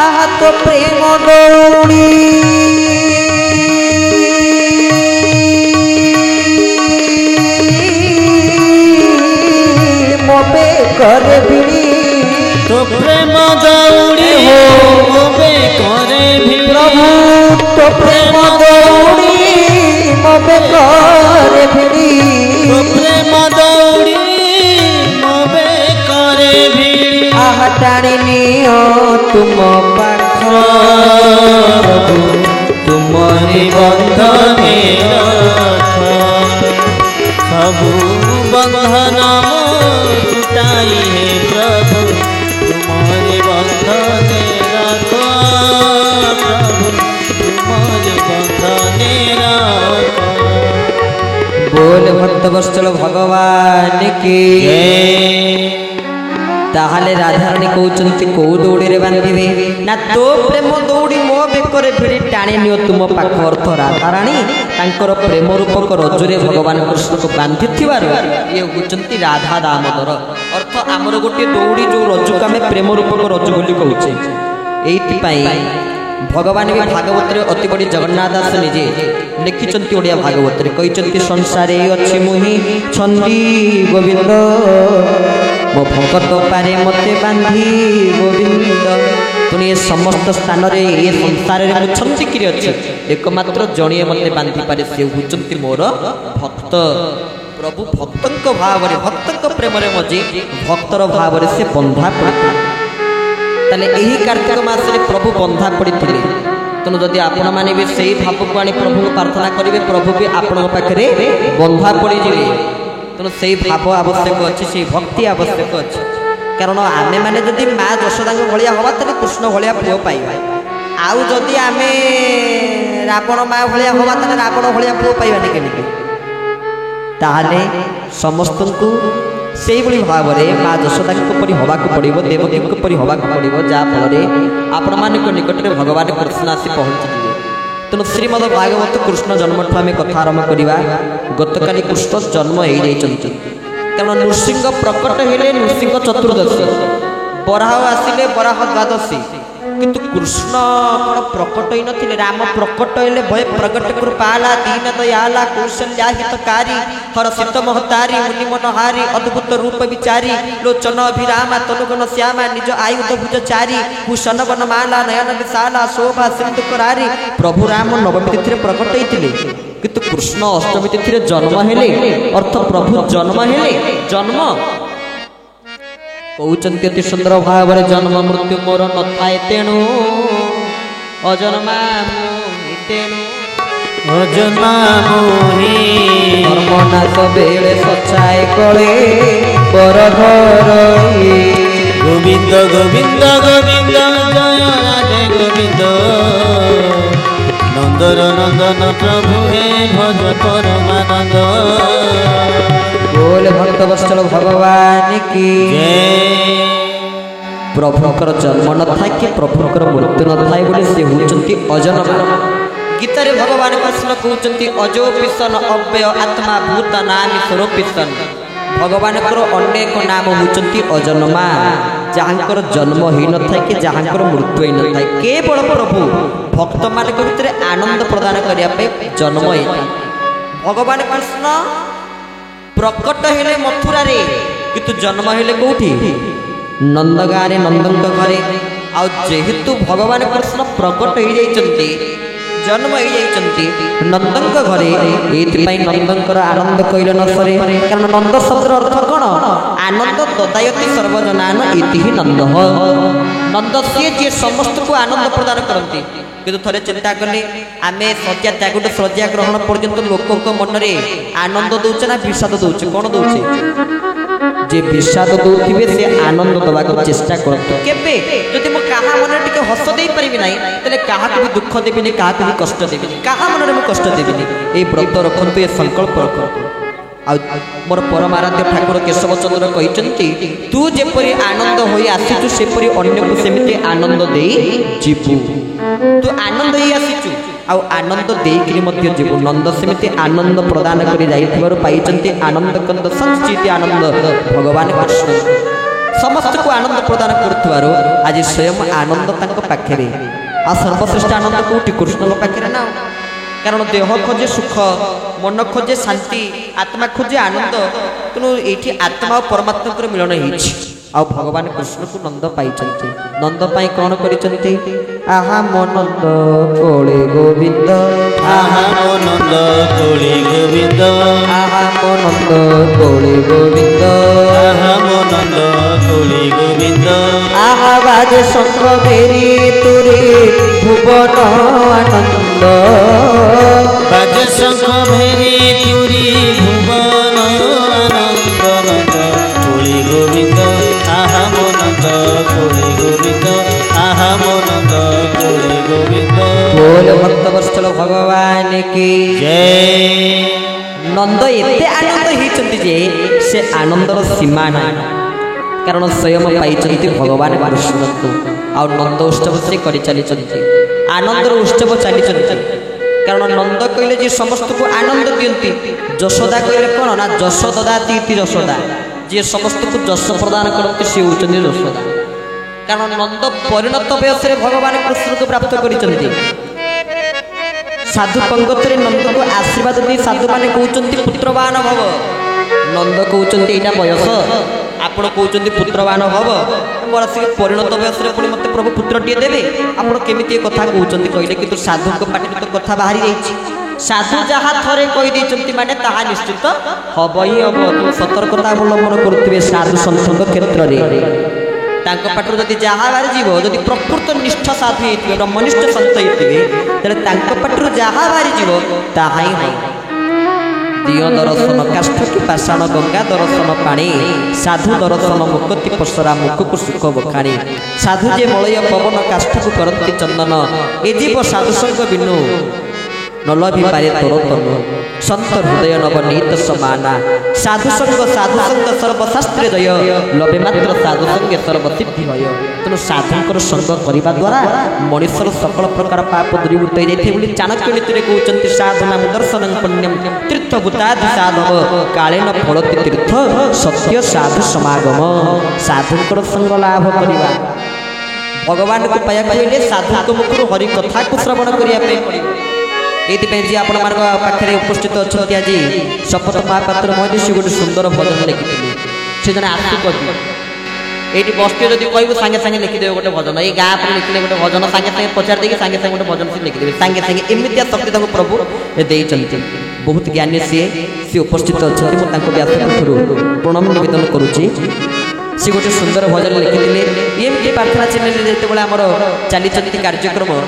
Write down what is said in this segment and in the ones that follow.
आहा तो प्रेम दौड़ी मोबे करे भिड़ी तो प्रेम दौड़ी हो मोबे करे भिड़ी प्रभु तो प्रेम दौड़ी मोबे करे भिड़ी तो प्रेम दौड़ी मोबे करे भिड़ी आहा टाणी नियो तुम पाख तुमरी बंधने रख सबु बंधन छुटाई है प्रभु तुमरी बंधने रख प्रभु तुमरी बंधने रख। बोल भक्तवत्सल भगवान की ताहले राधाराणी कहते कौ दौड़ी रे बांधे ना तो प्रेम दौड़ी मो बेकरे भिड़ी टाणी नियो तुम पाख अर्थ राधाराणी तांकर प्रेम रूपक रजुरे भगवान कृष्ण को बांधि ये होचंती राधा दामोदर अर्थ आमर गोटे दौड़ी जो रजु को आम प्रेम रूपक रजु बोली कहूचे एइथिपाई भगवान भी भागवत अति बड़ी जगन्नाथ दास निजे लिखिंट ओडिया भागवत कहते संसारे अच्छी मुहि छंदी गोविंद मो भगत पारे मते बांधी गोविंद पुणी ये समस्त स्थान रे ये संसार रे छंदी किरी अछि एकमात्र जणिए मते बांधी पारे से होचंती मोर भक्त प्रभु भक्तंक भाव रे भक्तंक प्रेम रे मजे भक्तर भाव रे से बंधा पड़े ताले एही कार्तिक मास रे प्रभु बंधा पड़ी थिले तेणु जदि आपण माने भी सही भाव को आनी प्रभु को प्रार्थना करिवे प्रभु भी आपण पाखरे बंधा पड़ी जिवे तेणु से भाव आवश्यक अच्छे से भक्ति आवश्यक अच्छे कारण आमे माने जदि माँ यशोदा भाया हवा तेज कृष्ण भाया पुओ पाइबा आउ जदि आमे रावण माँ भाया हवा तेज रावण भाया पुओ पाइबानी केमिति ताहले समस्त को से भाव में माँ यशोदा परी हवा पड़ो देवकी परी हवा पड़ो जहाँफल आपण मान निकट में भगवान कृष्ण आसी पहुँची तेणु श्रीमद भागवत कृष्ण जन्म आम कथा आरंभ करवा गतकाली कृष्ण जन्म हो जाती कारण नृसिंह प्रकट हेले नृसिंह चतुर्दशी बराह आसिले बराह द्वादशी किंतु कृष्ण कौन प्रकट ही नथिले राम प्रकट हेले भय प्रकट कृपाला दीन दयाला कौशल्या हितकारी हरषित महतारी मुनि मनहारी अद्भुत रूप विचारी लोचन अभिरामा तनुगण श्यामा निज आयुध भुजचारी भूषण वनमाला नयन विशाला शोभा सिंधु करारी प्रभु राम नवमी तिथि प्रकट होते किंतु कृष्ण अष्टमी तिथि जन्म हेले अर्थ प्रभु जन्म हेले जन्म कहते अति सुंदर भाव में जन्म मृत्यु मोर न थाए तेणु अजन्मा तेणु अजन्मा मोहि धर्मनाश बेले सचाए कले पर गोविंद गोविंद गोविंद जय राधे गोविंद नंदर नंदन प्रभु हे भज परमानंद। बोल भक्तवत्सल भगवान की प्रभुकर जन्म न था कि प्रभुकर मृत्यु न था बोले से होचंती अजन्मा गीता रे भगवान कृष्ण कहते अजो पिसन अव्यय आत्मा भूत नाम स्वरूप पिसन भगवान अनेक नाम होचंती अजन्मा जहाँकर जन्म ही न था कि जहाँकर मृत्यु ही न था केवल प्रभु भक्त मान भीतर आनंद प्रदान करने जन्म होता भगवान कृष्ण प्रकट हेले मथुरा रे किंतु जन्म हेले कोठी नंदगाँ रे नंदन घरे आ जेहेतु भगवान कृष्ण प्रकट हो जाइछन्ति जन्म हो जाइछन्ति नंदन घरे एथिपाई नंदनकर आनंद कइले न सरे कारण नंद शब्दर अर्थ कोन आनंद ददायति सर्वजनान इति नंद नंद से जे समस्त को आनंद प्रदान करती किंतु थरे चिंता कले आमे सत्या त्यागुट श्रद्धा ग्रहण पर्यंत लोक मन में आनंद दौचे ना विषाद दौचे कौन दौचे जे विषाद दौथे से आनंद दवा चेष्टा करते केबे जदि मो कहा मन टिके हस दे परिबि नाही तले कहा भी दुख देबिनी कहा भी कष्ट देबिनी कहा मन में कष्ट देबिनी ए व्रत रखंतु ए संकल्प रखंतु मोर परमाराध्य ठाकुर केशव चंद्र कहते तू जेपरी आनंद हो आसीचु सेपरी अन्य को सेमिति आनंद दे जीवु तू आनंद ही आसीचु आनंद देकरी मध्य जीवु नंद सेमिति आनंद प्रदान करि जाइथिबारु पाइचंती आनंद कंद संचित आनंद भगवान कृष्ण समस्त को आनंद प्रदान करुवारो आज स्वयं आनंद तांको पाखरे आ सर्वश्रेष्ठ आनंद कोठी कृष्ण पाखरे ना कारण देह खोजे सुख मन खोजे शांति आत्मा खोजे आनंद तेणु ये आत्मा और परमात्मा को मिलन होइछि आ भगवान कृष्ण को नंद पाई नंद पाई कौन करिसंती आहा मो नंद कोळे गोविंद आहा मो नंद कोळे गोविंद आहा मो नंद कोळे गोविंद आहा मो नंद कोळे गोविंद आहा बाज शंख बेरी तुरे भुवन आनंद बाज शंख भेरी तुरी भुवन आनंद नंद कोळे गोविंद आहा मो नंद कोळे गोविंद आहा मो नंद कोळे गोविंद बोल भक्तवत्सल भगवान की जय नंद एते आनंद होइचंती जे से आनंदर सीमा ना कारण स्वयं पाइचंती भगवान कृष्ण को आ नंद उत्सव से करि चली चंती आनंदर उत्सव चली चंती कारण नंद कहले जे समस्त को आनंद दियंती यशोदा कहले कोन ना यश ददाती इति यशोदा जे समस्त को यश प्रदान करते से होचंती यशोदा कारण नंद परिणत वयस रे भगवान कृष्ण को प्राप्त करिचंती साधु पंगतरे नंद को आशीर्वाद दी साधु माने कहउचंती पुत्रवान भव नंद कहउचंती एटा बयस आपण कहउचंती पुत्रवान भव मोर से परिणत वयस रे पुणी मते प्रभु पुत्रटिए देबे आपण केमिति कथा कहउचंती कहले किंतु साधु को पाटी तो कथा बाहरी जाईछि साधु जहा थरे कहि दैचंती माने ताहा निश्चित हबई हब तो सतर्कता अवलंबन करुथिबे साधु संसंग क्षेत्र रे तांको पाटरू जदि जहा बाहरी जीव जदि प्रकृत निष्ठ साधु हेतिबे ब्रह्मनिष्ठ संत हेतिबे तले तांको पाटरू जहा बाहरी जीव ताहा ही होय दियो दर्शन काष्ठ की पाषाण गंगा दर्शन पाणी साधु दर्शन मुक्ति पसरा मुख को सुख बखाणी साधु जे मलय पवन काष्ठ को करंती चंदन ए जीव साधु संग बिनु नल भी पारे तोर तनु संत हृदय नवनीत समाना साधु संग सर्वशास्त्र जय लबे मात्र साधु संगे सर्वसिद्धि भय तेणु साधुकर संग करने द्वारा मनुष्यर सकल प्रकार पाप दूरीभूत हो जाए बोली चाणक्य नीति कहते साधना दर्शन पुण्यम तीर्थभूतादि साधव कालेन फलति तीर्थ सत्य साधु समागम साधुकर संग लाभ करवा भगवान को पाया साधु मुखर हरि कथा को श्रवण करने ये आपण पाखे उपस्थित अच्छा आज शपथ महापात्र महेश गोटे सुंदर भजन लिखी से जन आसु कवि ये बसते जब कह सागे सागे लिखिदेवे गोटे भजन ये गाँ पर लिखिले गोटे भजन सागे सागे पचार देगी सागे सागे गोटे भजन से लिखिदेवे सागे सागे एमती शक्ति प्रभु देते बहुत ज्ञानी सी उपस्थित अच्छा मुझे व्यासपीठ प्रणाम निवेदन करुच्ची सी गोटे सुंदर भजन लिखिले एमती प्रार्थना चैनल जो आमर चली कार्यक्रम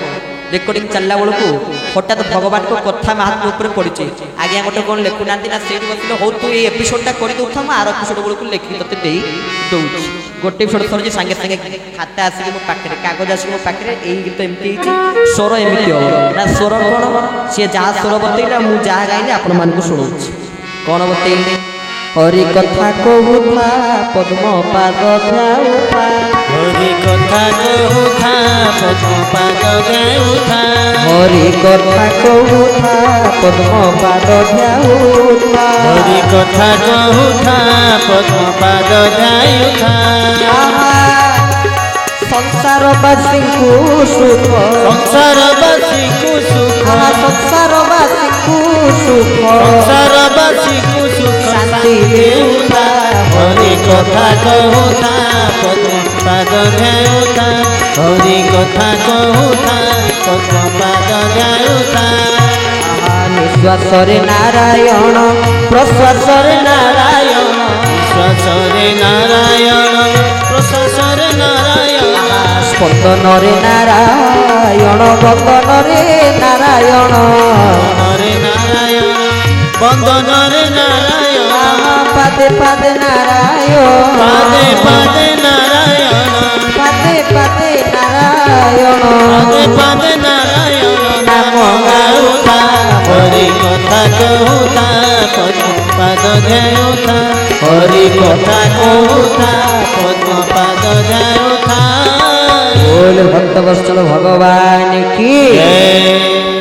रेकर्डिंग चलला बेलू हठात भगवान को कथा महात्मा उपर पड़ी आज्ञा गोटे कौन लिखुना ना से बस हो तू ये एपिसोडा कर दे आर एपिसोड बेलू लिखी ते दौर गोटे एपिसोड सर सागे सागे खाता आसिक मो पाखे कागज आसिक मो पाखे यही गीत एमती स्वर एमती हम ना स्वर कौन सी जहाँ स्वर बतईला मुझे जहाँ गाइली आपण मान शुणु कौन बतईले हरि कथा कहूथा पद्म पाद ध्याउथा हरि कथा कहूथा पद्म पाद ध्याउथा हरि कथा कहूथा पद्म पाद ध्याउथा हरि कथा कहूथा पद्म पाद ध्याउथा संसारवासी को सुख संसारवासी को सुख संसारवासी को सुख संसारवासी को सुख शांति देउता हरि कथा कहूथा पद्म पाद ध्याउथा हरि कथा कहूथा पद्म पाद ध्याउथा निश्वास रे नारायण प्रश्वास रे नारायण निश्वास रे नारायण प्रश्वास रे नारायण स्पंदन रे नारायण बंदन रे नारायण रे नारायण बंदन रे नारायण पादे पादे नारायण पादे पादे नारायण पादे पादे नारायण पादे पादे नारायण नाम गाउथा हरि कथा कहूथा पद्म पाद ध्याउथा हरि कथा कहूथा पद्म पाद ध्याउथा बोल भक्तवत्सल भगवान की जय।